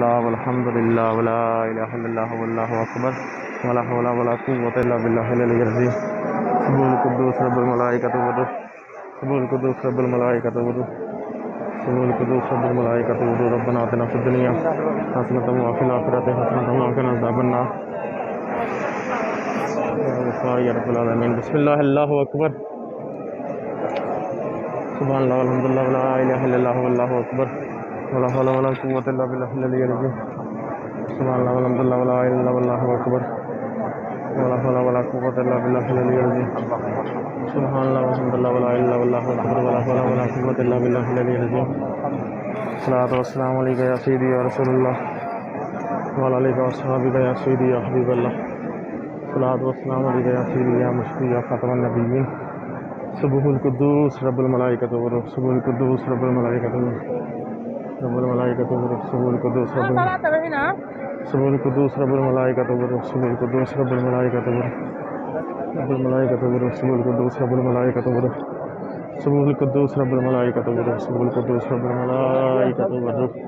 اللہ والحمد للہ ولا الہ الا اللہ واللہ اکبر ولا حول ولا قوۃ الا باللہ العلی العظیم سبح القدوس رب الملائکۃ والروح سبح القدوس رب الملائکۃ والروح سبح القدوس رب الملائکۃ والروح ربنا آتنا فی الدنیا حسنۃ وفی الآخرۃ حسنۃ وقنا عذاب النار یا رب العالمین. بسم اللہ اللہ اکبر سبحان اللہ والحمد للہ ولا الہ الا اللہ واللہ اکبر ولا حول ولا قوۃ الا باللہ العلی العظیم سبحان اللہ والحمد للہ ولا الہ الا اللہ واللہ اکبر ولا حول ولا قوۃ الا باللہ العلی العظیم سبحان اللہ والحمد للہ ولا الہ الا اللہ واللہ اکبر ولا حول ولا قوۃ الا باللہ العلی العظیم. الصلاۃ والسلام علیک یا سیدی یا رسول اللہ وعلی آلک واصحابک یا سیدی یا حبیب اللہ. الصلاۃ والسلام علیک یا سیدی یا مشفی یا خاتم النبیین سبح القدوس رب الملائکۃ والروح سبح القدوس رب الملائکۃ والروح رب الملائکۃ والروح سبح القدوس رب سبح القدوس رب الملائکۃ والروح سبح القدوس رب الملائکۃ والروح رب الملائکۃ والروح سبح القدوس رب الملائکۃ والروح سبح القدوس رب الملائکۃ والروح سبح القدوس رب الملائکۃ والروح.